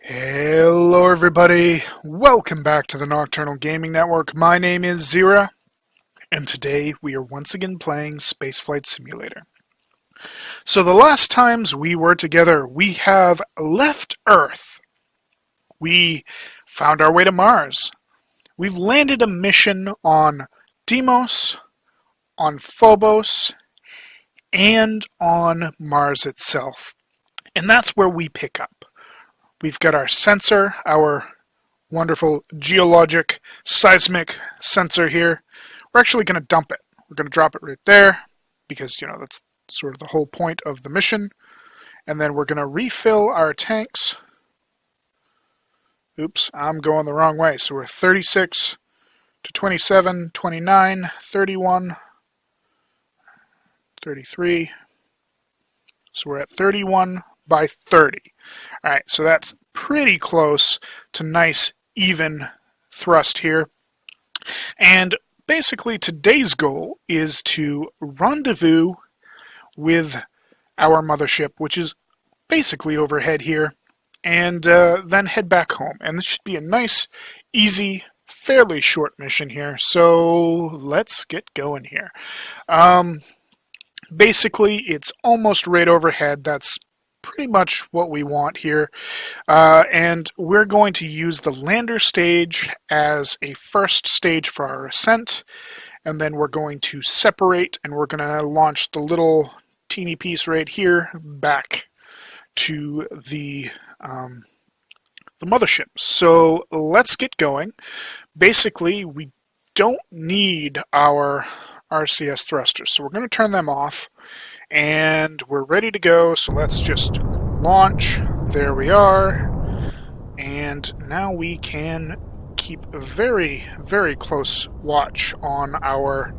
Hello everybody, welcome back to the Nocturnal Gaming Network. My name is Xeriua, and today we are once again playing Spaceflight Simulator. So the last times we were together, we have left Earth. We found our way to Mars. We've landed a mission on Deimos, on Phobos, and on Mars itself. And that's where we pick up. We've got our sensor, our wonderful geologic seismic sensor here. We're actually going to dump it. We're going to drop it right there because, that's sort of the whole point of the mission. And then we're going to refill our tanks. Oops, I'm going the wrong way. So we're 36 to 27, 29, 31, 33. So we're at 31 by 30. Alright, so that's pretty close to nice, even thrust here. And basically today's goal is to rendezvous with our mothership, which is basically overhead here, and then head back home. And this should be a nice, easy, fairly short mission here. So let's get going here. Basically, it's almost right overhead. That's pretty much what we want here. And we're going to use the lander stage as a first stage for our ascent. And then we're going to separate and we're going to launch the little teeny piece right here back to the mothership. So let's get going. Basically, we don't need our RCS thrusters, so we're going to turn them off. And we're ready to go, so let's just launch. There we are. And now we can keep a very, very close watch on our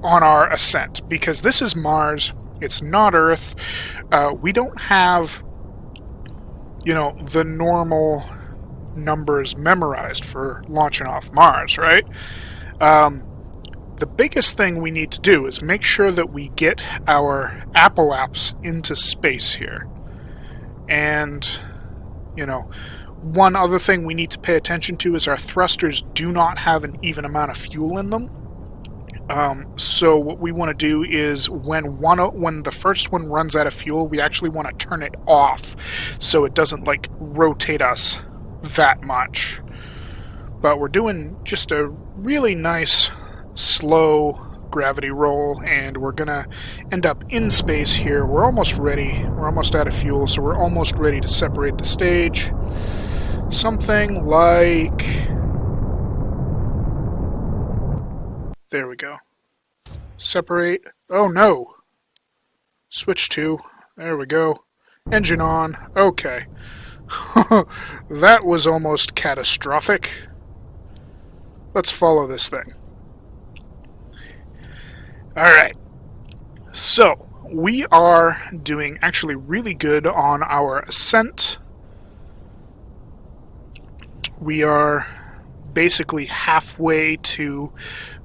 on our ascent, because this is Mars. It's not Earth. We don't have, the normal numbers memorized for launching off Mars, right? The biggest thing we need to do is make sure that we get our apoaps into space here. And, one other thing we need to pay attention to is our thrusters do not have an even amount of fuel in them. So what we want to do is when the first one runs out of fuel, we actually want to turn it off so it doesn't rotate us that much. But we're doing just a really nice slow gravity roll, and we're gonna end up in space here. We're almost ready. We're almost out of fuel, so we're almost ready to separate the stage. Something like... There we go. Separate. Oh no! Switch to. There we go. Engine on. Okay. That was almost catastrophic. Let's follow this thing. Alright, so we are doing actually really good on our ascent. We are basically halfway to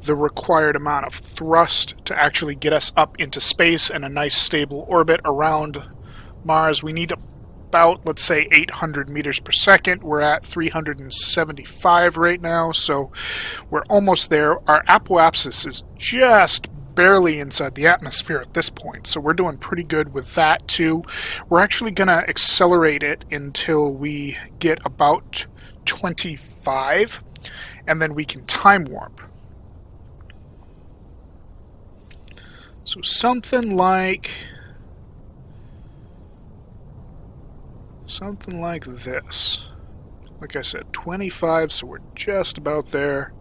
the required amount of thrust to actually get us up into space in a nice stable orbit around Mars. We need about, let's say, 800 meters per second. We're at 375 right now, so we're almost there. Our apoapsis is just barely inside the atmosphere at this point, so we're doing pretty good with that too. We're actually going to accelerate it until we get about 25, and then we can time warp. So something like this. Like I said, 25, so we're just about there.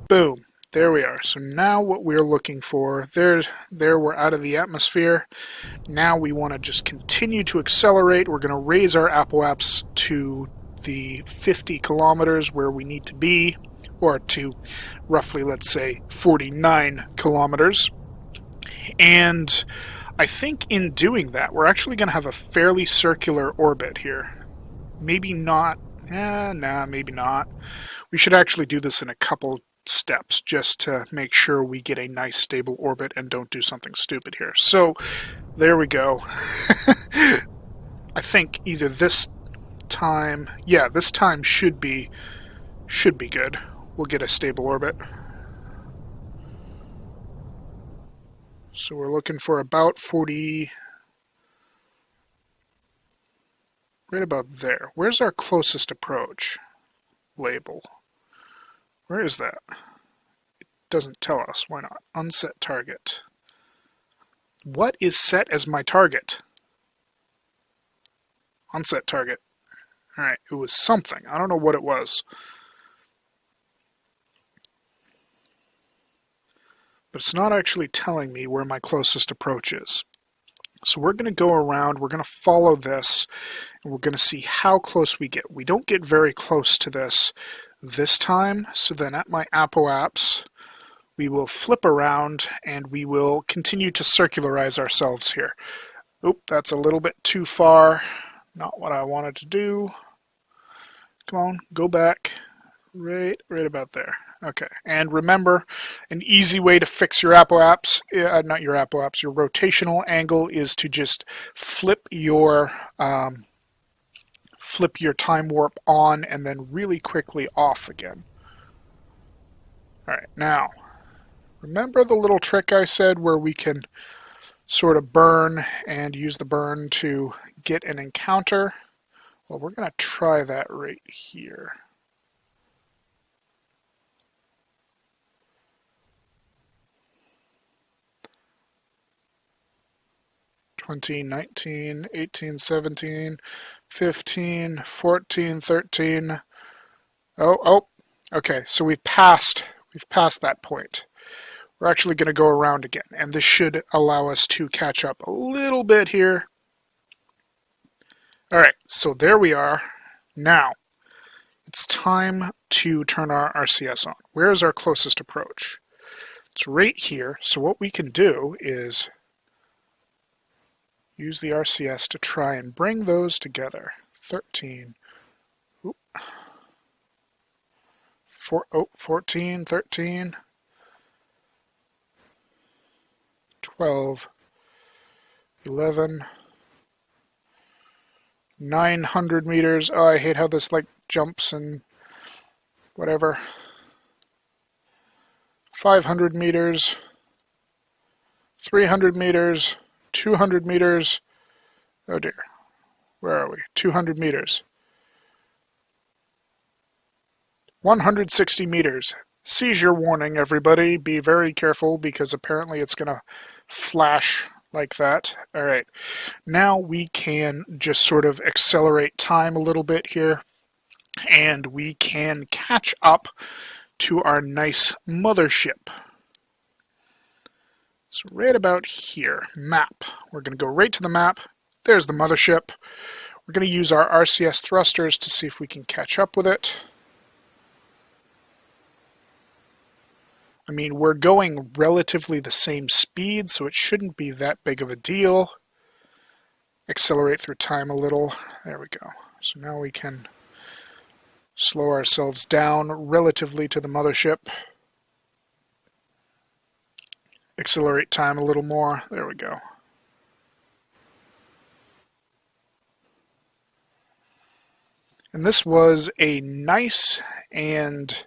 Boom. There we are. So now what we're looking for, there we're out of the atmosphere. Now we want to just continue to accelerate. We're going to raise our apoaps to the 50 kilometers where we need to be, or to roughly, let's say, 49 kilometers. And I think in doing that, we're actually going to have a fairly circular orbit here. Maybe not. Maybe not. We should actually do this in a couple steps just to make sure we get a nice stable orbit and don't do something stupid here. So there we go. I I think either this time, yeah, this time should be good. We'll get a stable orbit. So we're looking for about 40, right about there. Where's our closest approach label? Where is that? It doesn't tell us. Why not? Unset target. What is set as my target? Unset target. Alright, it was something. I don't know what it was. But it's not actually telling me where my closest approach is. So we're going to go around, we're going to follow this, and we're going to see how close we get. We don't get very close to this time, so then at my apoapse, we will flip around and we will continue to circularize ourselves here. Oop, that's a little bit too far. Not what I wanted to do. Come on, go back. Right about there. Okay, and remember, an easy way to fix your apoapse, not your apoapse, your rotational angle is to just flip your time warp on and then really quickly off again. Alright, now, remember the little trick I said where we can sort of burn and use the burn to get an encounter? Well, we're going to try that right here. 20, 19, 18, 17, 15, 14, 13. Oh, okay, so we've passed that point. We're actually going to go around again, and this should allow us to catch up a little bit here. Alright, so there we are. Now, it's time to turn our RCS on. Where is our closest approach? It's right here, so what we can do is use the RCS to try and bring those together. 13, 14, 13, 12, 11, 900 meters. Oh, I hate how this like jumps and whatever. 500 meters, 300 meters, 200 meters. Oh dear. Where are we? 200 meters. 160 meters. Seizure warning, everybody. Be very careful because apparently it's going to flash like that. Alright. Now we can just sort of accelerate time a little bit here. And we can catch up to our nice mothership. So right about here, map. We're going to go right to the map. There's the mothership. We're going to use our RCS thrusters to see if we can catch up with it. I mean, we're going relatively the same speed, so it shouldn't be that big of a deal. Accelerate through time a little. There we go. So now we can slow ourselves down relatively to the mothership. Accelerate time a little more. There we go. And this was a nice and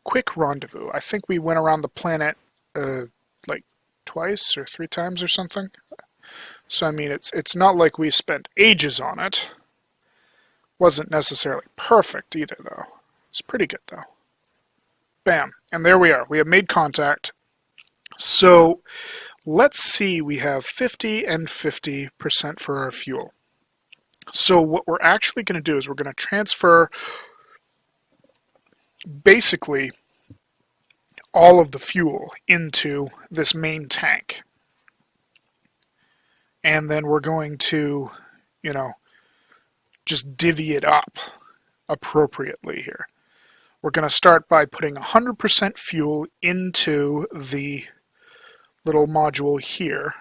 quick rendezvous. I think we went around the planet like twice or 3 times or something. So I mean, it's not like we spent ages on it. Wasn't necessarily perfect either, though. It's pretty good, though. Bam. And there we are. We have made contact. So let's see, we have 50 and 50% for our fuel. So what we're actually going to do is we're going to transfer basically all of the fuel into this main tank. And then we're going to, just divvy it up appropriately here. We're going to start by putting 100% fuel into the little module here.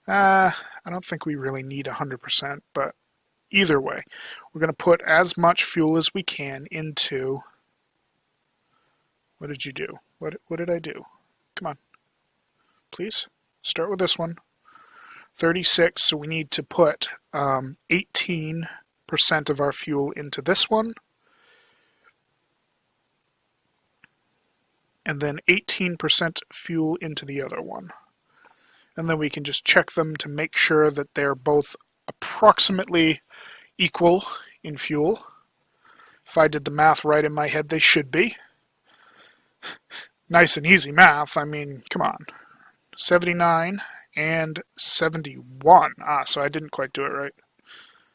I don't think we really need 100%, but either way, we're going to put as much fuel as we can into... What did you do? What did I do? Come on. Please, start with this one. 36, so we need to put 18% of our fuel into this one, and then 18% fuel into the other one. And then we can just check them to make sure that they're both approximately equal in fuel. If I did the math right in my head, they should be. Nice and easy math, I mean, come on. 79 and 71. So I didn't quite do it right.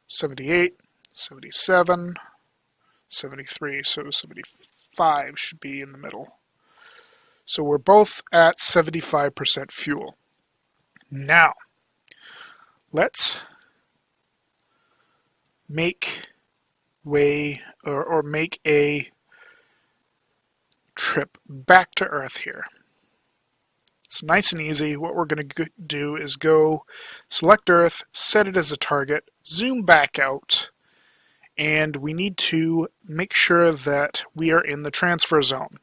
78, 77, 73, so 75 should be in the middle. So we're both at 75% fuel. Now, let's make way or make a trip back to Earth here. It's nice and easy. What we're going to do is go select Earth, set it as a target, zoom back out, and we need to make sure that we are in the transfer zone.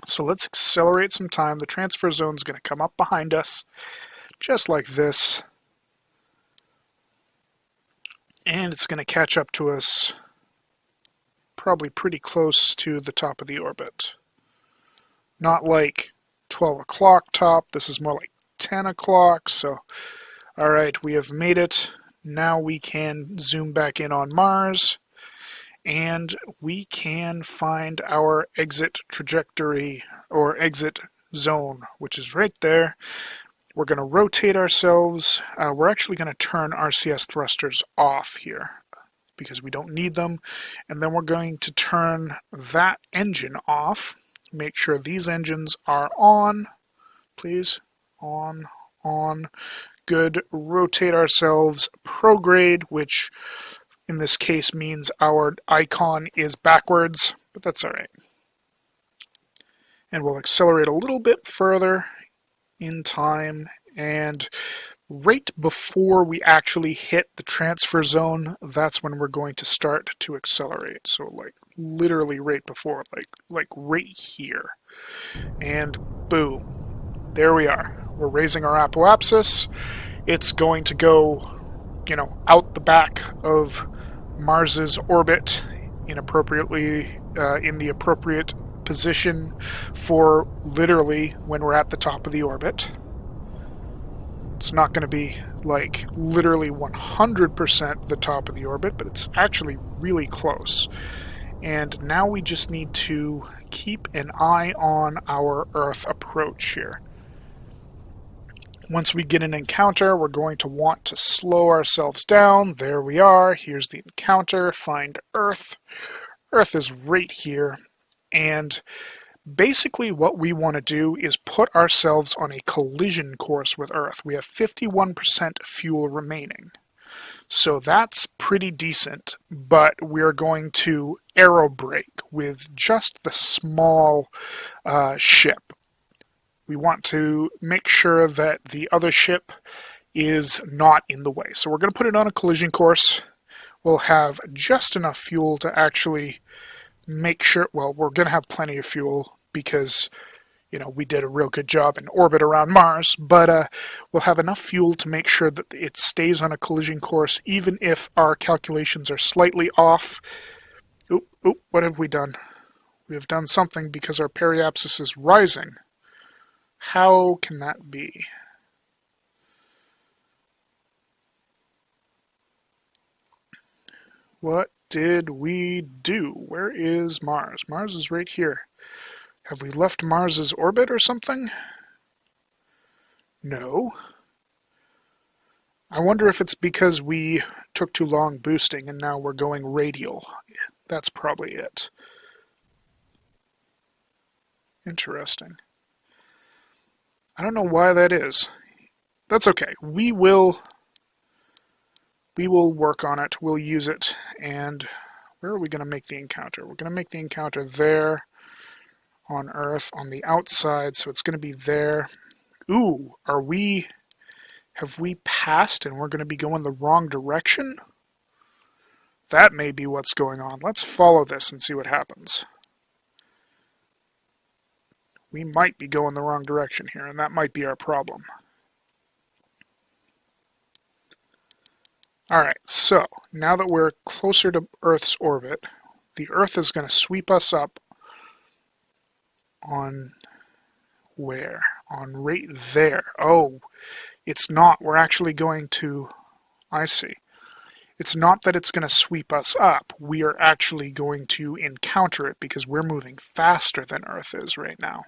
So let's accelerate some time. The transfer zone is going to come up behind us, just like this, and it's going to catch up to us probably pretty close to the top of the orbit. Not like 12 o'clock top, this is more like 10 o'clock, so alright, we have made it. Now we can zoom back in on Mars, and we can find our exit trajectory, or exit zone, which is right there. We're going to rotate ourselves. We're actually going to turn RCS thrusters off here, because we don't need them. And then we're going to turn that engine off. Make sure these engines are on, please. On. Good. Rotate ourselves prograde, which in this case means our icon is backwards, but that's alright. And we'll accelerate a little bit further in time, and right before we actually hit the transfer zone, that's when we're going to start to accelerate. So like literally right before, like right here. And boom, there we are. We're raising our apoapsis. It's going to go, out the back of Mars's orbit inappropriately, in the appropriate position for literally when we're at the top of the orbit. It's not going to be like literally 100% the top of the orbit, but it's actually really close. And now we just need to keep an eye on our Earth approach here. Once we get an encounter, we're going to want to slow ourselves down. There we are. Here's the encounter. Find Earth. Earth is right here. And basically what we want to do is put ourselves on a collision course with Earth. We have 51% fuel remaining. So that's pretty decent, but we're going to aerobrake with just the small ship. We want to make sure that the other ship is not in the way. So we're going to put it on a collision course. We'll have just enough fuel to actually make sure, well, we're going to have plenty of fuel because, we did a real good job in orbit around Mars, but we'll have enough fuel to make sure that it stays on a collision course, even if our calculations are slightly off. Oop, what have we done? We have done something because our periapsis is rising. How can that be? What did we do? Where is Mars? Mars is right here. Have we left Mars's orbit or something? No. I wonder if it's because we took too long boosting and now we're going radial. That's probably it. Interesting. I don't know why that is. That's okay. We will work on it. We'll use it. And where are we going to make the encounter? We're going to make the encounter there on Earth on the outside, so it's going to be there. Ooh, have we passed and we're going to be going the wrong direction? That may be what's going on. Let's follow this and see what happens. We might be going the wrong direction here, and that might be our problem. Alright, so now that we're closer to Earth's orbit, the Earth is going to sweep us up on where? On right there. Oh, it's not. We're actually going to... I see. It's not that it's going to sweep us up. We are actually going to encounter it because we're moving faster than Earth is right now.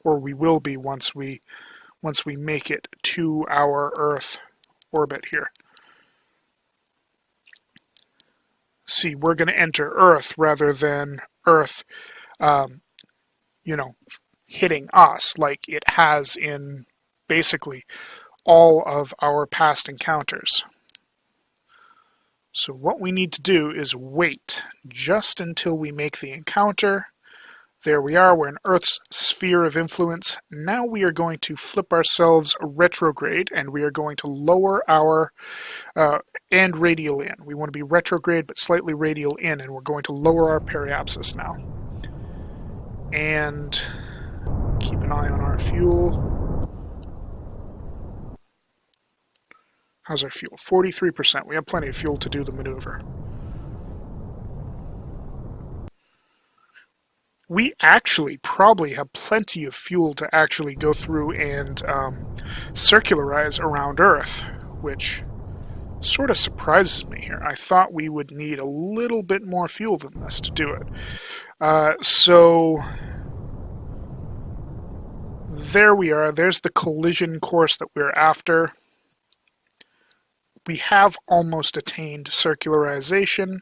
Or we will be once we make it to our Earth orbit here. See, we're going to enter Earth rather than Earth, hitting us like it has in basically all of our past encounters. So what we need to do is wait just until we make the encounter. There we are, we're in Earth's sphere of influence. Now we are going to flip ourselves retrograde, and we are going to lower our, and radial in. We want to be retrograde, but slightly radial in, and we're going to lower our periapsis now. And keep an eye on our fuel. How's our fuel? 43%. We have plenty of fuel to do the maneuver. We actually probably have plenty of fuel to actually go through and circularize around Earth, which sort of surprises me here. I thought we would need a little bit more fuel than this to do it. So there we are. There's the collision course that we're after. We have almost attained circularization.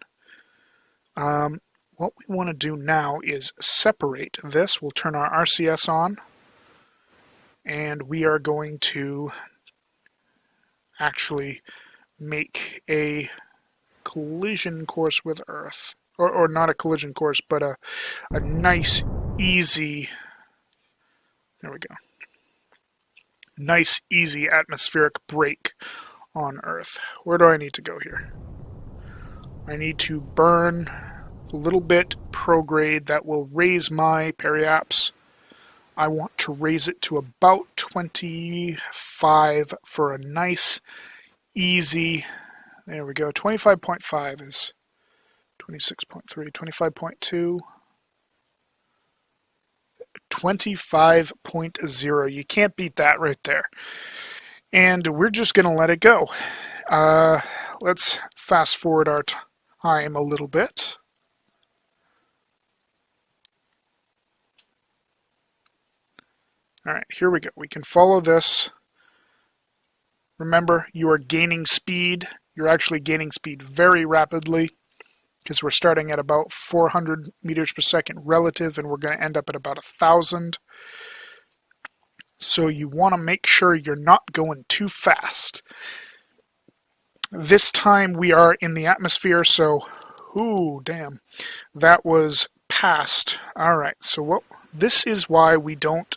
What we want to do now is separate this. We'll turn our RCS on, and we are going to actually make a collision course with Earth. Or not a collision course, but a nice, easy... There we go. Nice, easy atmospheric break on Earth. Where do I need to go here? I need to burn a little bit prograde that will raise my periaps. I want to raise it to about 25 for a nice, easy... There we go. 25.5 is 26.3, 25.2... 25.0. You can't beat that right there. And we're just going to let it go. Let's fast forward our time a little bit. Alright, here we go. We can follow this. Remember, you are gaining speed. You're actually gaining speed very rapidly, because we're starting at about 400 meters per second relative, and we're going to end up at about 1,000. So you want to make sure you're not going too fast. This time we are in the atmosphere, so, ooh, damn, that was past. Alright, so this is why we don't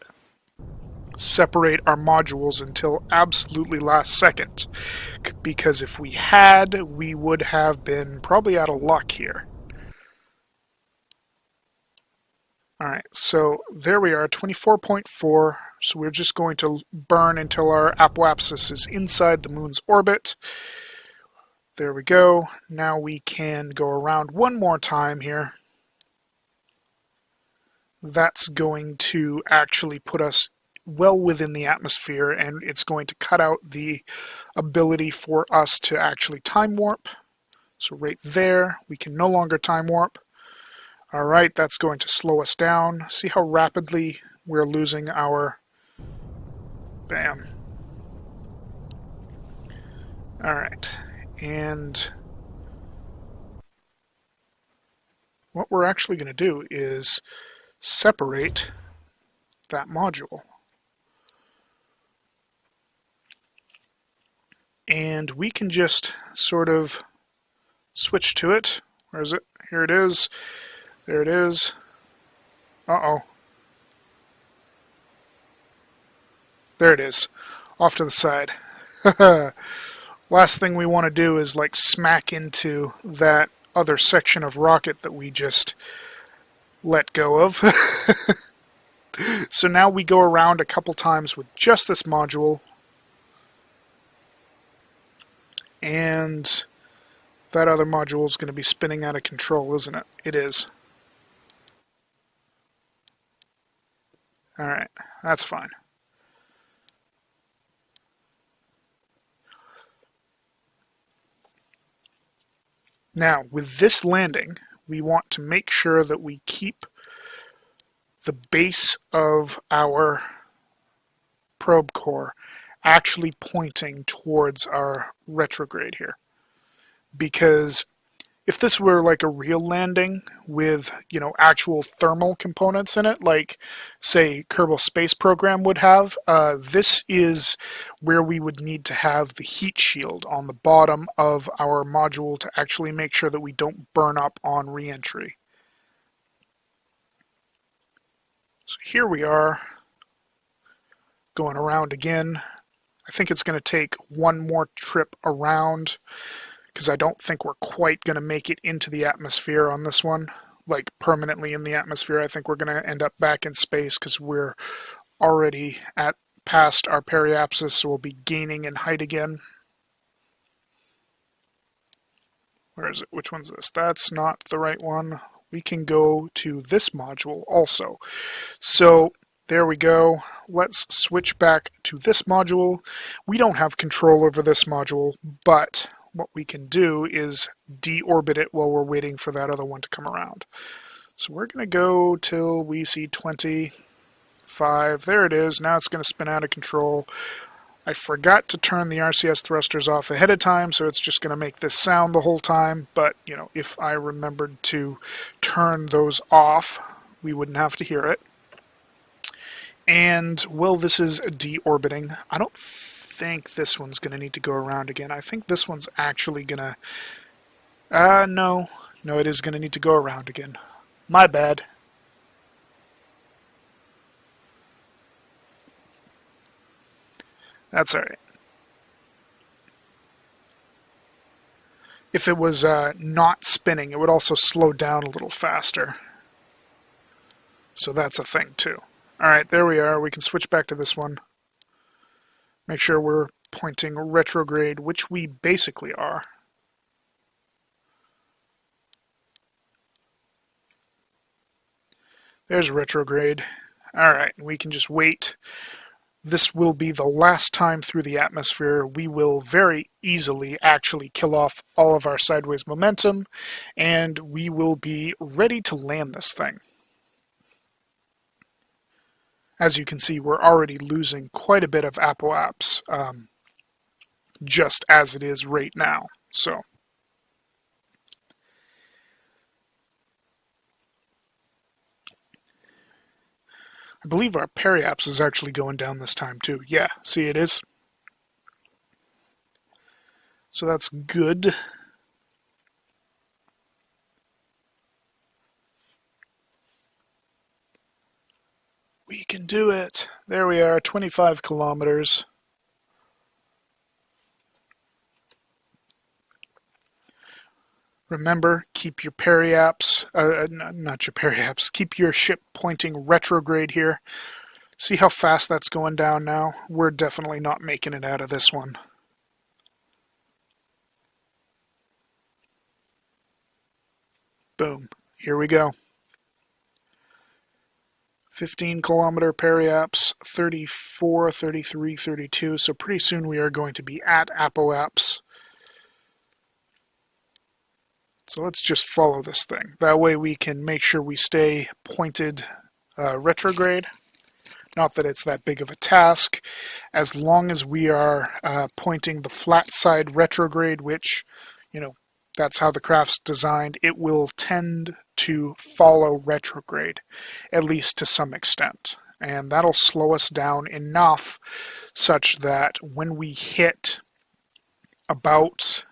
separate our modules until absolutely last second, because if we had, we would have been probably out of luck here. Alright, so there we are, 24.4, so we're just going to burn until our apoapsis is inside the moon's orbit. There we go. Now we can go around one more time here. That's going to actually put us well within the atmosphere, and it's going to cut out the ability for us to actually time warp. So right there, we can no longer time warp. Alright, that's going to slow us down. See how rapidly we're losing our... Bam. Alright, and what we're actually going to do is separate that module. And we can just sort of switch to it. Where is it? Here it is. There it is. Uh-oh. There it is. Off to the side. Last thing we want to do is like smack into that other section of rocket that we just let go of. So now we go around a couple times with just this module. And That other module is going to be spinning out of control, isn't it? It is. Alright, that's fine. Now, with this landing, we want to make sure that we keep the base of our probe core actually pointing towards our retrograde here. Because if this were like a real landing with, actual thermal components in it, like, say, Kerbal Space Program would have, this is where we would need to have the heat shield on the bottom of our module to actually make sure that we don't burn up on reentry. So here we are, going around again. I think it's going to take one more trip around, because I don't think we're quite going to make it into the atmosphere on this one, like permanently in the atmosphere. I think we're going to end up back in space because we're already past our periapsis, so we'll be gaining in height again. Where is it? Which one's this? That's not the right one. We can go to this module also. So there we go. Let's switch back to this module. We don't have control over this module, but what we can do is deorbit it while we're waiting for that other one to come around. So we're going to go till we see 25. There it is. Now it's going to spin out of control. I forgot to turn the RCS thrusters off ahead of time, so it's just going to make this sound the whole time. But, if I remembered to turn those off, we wouldn't have to hear it. And, well, this is deorbiting. I don't think this one's going to need to go around again. I think this one's actually going to... No, it is going to need to go around again. My bad. That's alright. If it was not spinning, it would also slow down a little faster. So that's a thing too. Alright, there we are. We can switch back to this one. Make sure we're pointing retrograde, which we basically are. There's retrograde. Alright, we can just wait. This will be the last time through the atmosphere. We will very easily actually kill off all of our sideways momentum, and we will be ready to land this thing. As you can see, we're already losing quite a bit of apoaps, just as it is right now. So, I believe our periaps is actually going down this time too. Yeah, see it is. So that's good. We can do it. There we are, 25 kilometers. Remember, keep your periaps, not your periaps, keep your ship pointing retrograde here. See how fast that's going down now? We're definitely not making it out of this one. Boom. Here we go. 15 kilometer periaps, 34, 33, 32. So pretty soon we are going to be at apoaps. So let's just follow this thing. That way we can make sure we stay pointed retrograde. Not that it's that big of a task. As long as we are pointing the flat side retrograde, which, that's how the craft's designed, it will tend to follow retrograde, at least to some extent. And that'll slow us down enough such that when we hit about...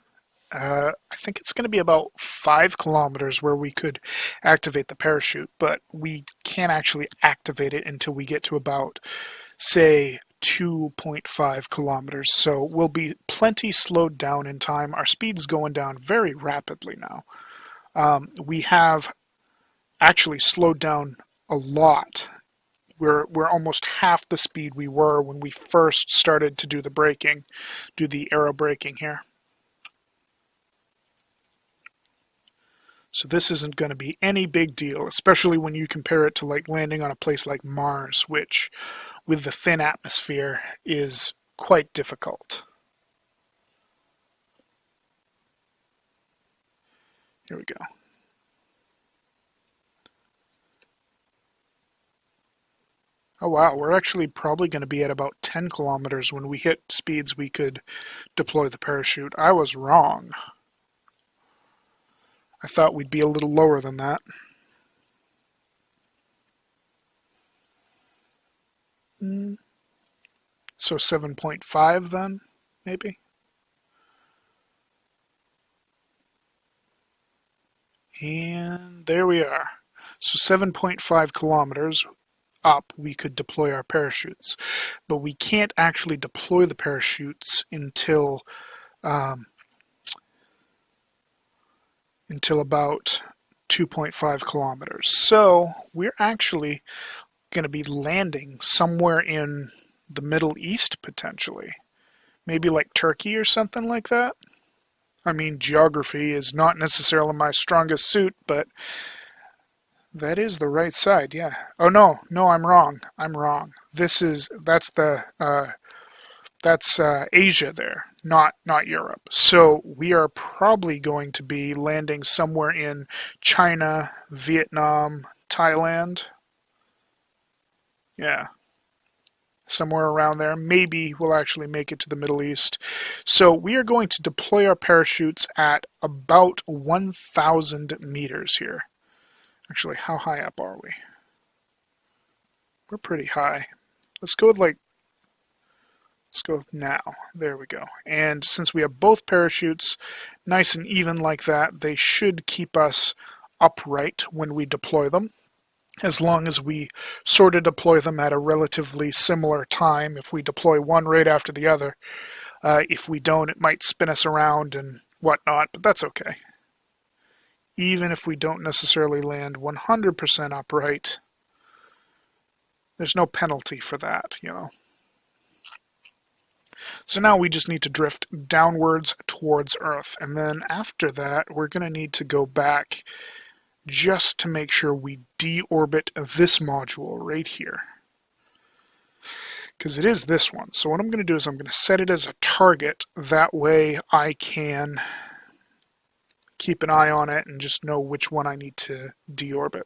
I think it's going to be about 5 kilometers where we could activate the parachute, but we can't actually activate it until we get to about, say, 2.5 kilometers. So we'll be plenty slowed down in time. Our speed's going down very rapidly now. We have actually slowed down a lot. We're almost half the speed we were when we first started to do the braking, do the aero braking here. So this isn't going to be any big deal, especially when you compare it to like landing on a place like Mars, which with the thin atmosphere is quite difficult. Here we go. Oh wow, we're actually probably going to be at about 10 kilometers when we hit speeds we could deploy the parachute. I was wrong. I thought we'd be a little lower than that. So 7.5 then, maybe? And there we are. So 7.5 kilometers up, we could deploy our parachutes. But we can't actually deploy the parachutes until about 2.5 kilometers. So we're actually going to be landing somewhere in the Middle East, potentially. Maybe like Turkey or something like that. I mean, geography is not necessarily my strongest suit, but that is the right side, yeah. Oh no, I'm wrong. That's Asia there, not Europe. So we are probably going to be landing somewhere in China, Vietnam, Thailand. Yeah. Somewhere around there. Maybe we'll actually make it to the Middle East. So we are going to deploy our parachutes at about 1,000 meters here. Actually, how high up are we? We're pretty high. Let's go now. There we go. And since we have both parachutes nice and even like that, they should keep us upright when we deploy them, as long as we sort of deploy them at a relatively similar time. If we deploy one right after the other, if we don't, it might spin us around and whatnot, but that's okay. Even if we don't necessarily land 100% upright, there's no penalty for that, you know. So now we just need to drift downwards towards Earth, and then after that, we're going to need to go back just to make sure we deorbit this module right here. Because it is this one. So what I'm going to do is I'm going to set it as a target. That way I can keep an eye on it and just know which one I need to deorbit.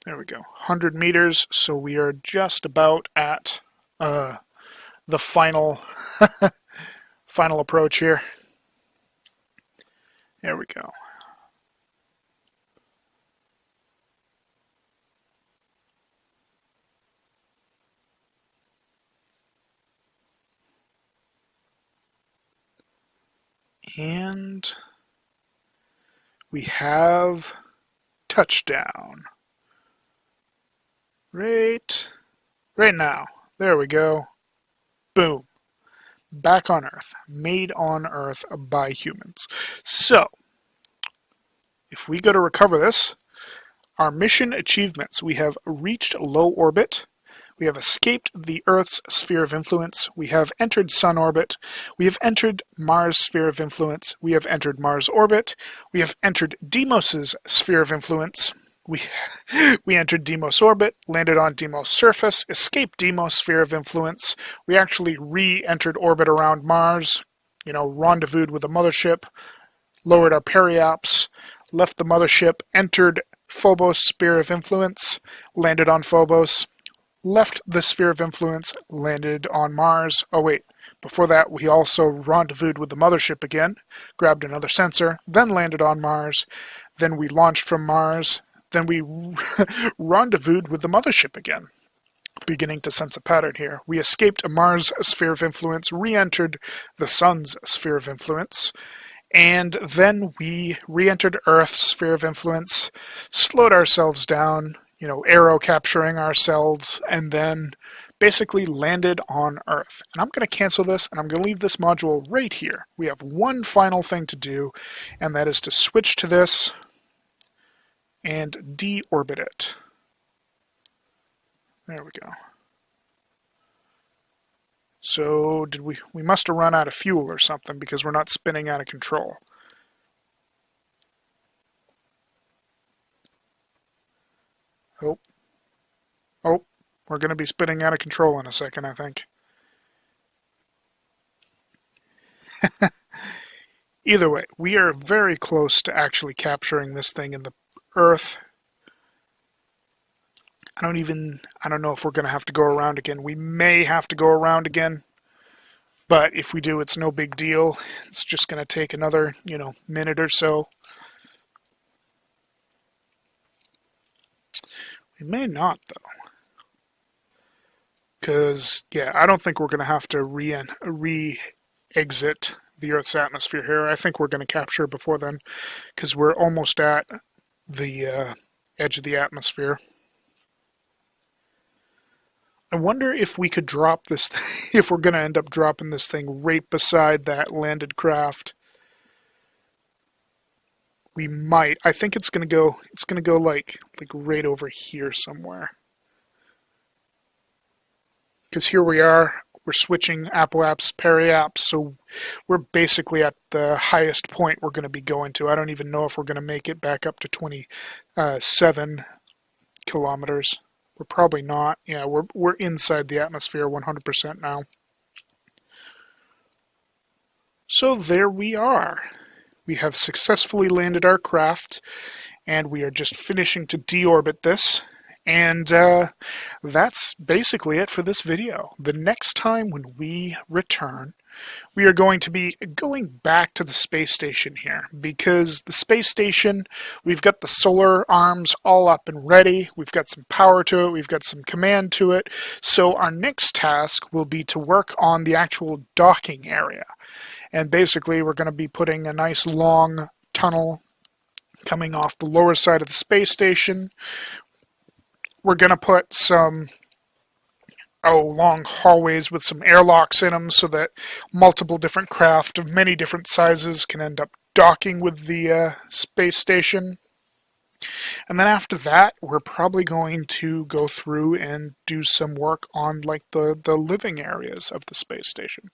There we go. 100 meters. So we are just about at the final final approach here. There we go. And we have touchdown. Right now. There we go. Boom. Back on Earth. Made on Earth by humans. So, if we go to recover this, our mission achievements. We have reached low orbit. We have escaped the Earth's sphere of influence. We have entered Sun orbit. We have entered Mars' sphere of influence. We have entered Mars orbit. We have entered Deimos's sphere of influence. We entered Deimos orbit, landed on Deimos surface, escaped Deimos sphere of influence. We actually re-entered orbit around Mars, rendezvoused with the mothership, lowered our periaps, left the mothership, entered Phobos sphere of influence, landed on Phobos, left the sphere of influence, landed on Mars. Oh wait, before that we also rendezvoused with the mothership again, grabbed another sensor, then landed on Mars, then we launched from Mars, then we rendezvoused with the mothership again. Beginning to sense a pattern here. We escaped a Mars sphere of influence, re-entered the Sun's sphere of influence, and then we re-entered Earth's sphere of influence, slowed ourselves down, aero capturing ourselves, and then basically landed on Earth. And I'm going to cancel this, and I'm going to leave this module right here. We have one final thing to do, and that is to switch to this and deorbit it. There we go. So we must have run out of fuel or something because we're not spinning out of control. Oh, oh, we're going to be spinning out of control in a second, I think. Either way, we are very close to actually capturing this thing in the Earth. I don't know if we're going to have to go around again. We may have to go around again, but if we do, it's no big deal. It's just going to take another, minute or so. We may not, though. Because, yeah, I don't think we're going to have to re-exit the Earth's atmosphere here. I think we're going to capture it before then, because we're almost at the edge of the atmosphere. I wonder if we could drop this thing, if we're going to end up dropping this thing right beside that landed craft. We might. I think it's going to go like right over here somewhere. Because here we are, we're switching apoapse, periapse, so we're basically at the highest point we're going to be going to. I don't even know if we're going to make it back up to 27 kilometers. We're probably not. Yeah, we're inside the atmosphere 100% now. So there we are. We have successfully landed our craft, and we are just finishing to deorbit this. And that's basically it for this video. The next time when we return, we are going to be going back to the space station here, because the space station, we've got the solar arms all up and ready, we've got some power to it, we've got some command to it, so our next task will be to work on the actual docking area. And basically we're going to be putting a nice long tunnel coming off the lower side of the space station. We're going to put some long hallways with some airlocks in them so that multiple different craft of many different sizes can end up docking with the space station. And then after that, we're probably going to go through and do some work on like the living areas of the space station.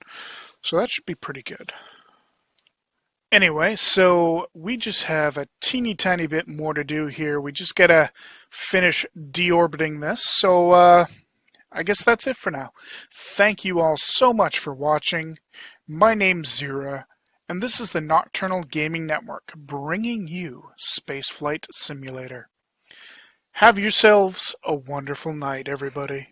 So that should be pretty good. Anyway, so we just have a teeny tiny bit more to do here. We just gotta finish deorbiting this. So I guess that's it for now. Thank you all so much for watching. My name's Xeriua, and this is the Nocturnal Gaming Network, bringing you Spaceflight Simulator. Have yourselves a wonderful night, everybody.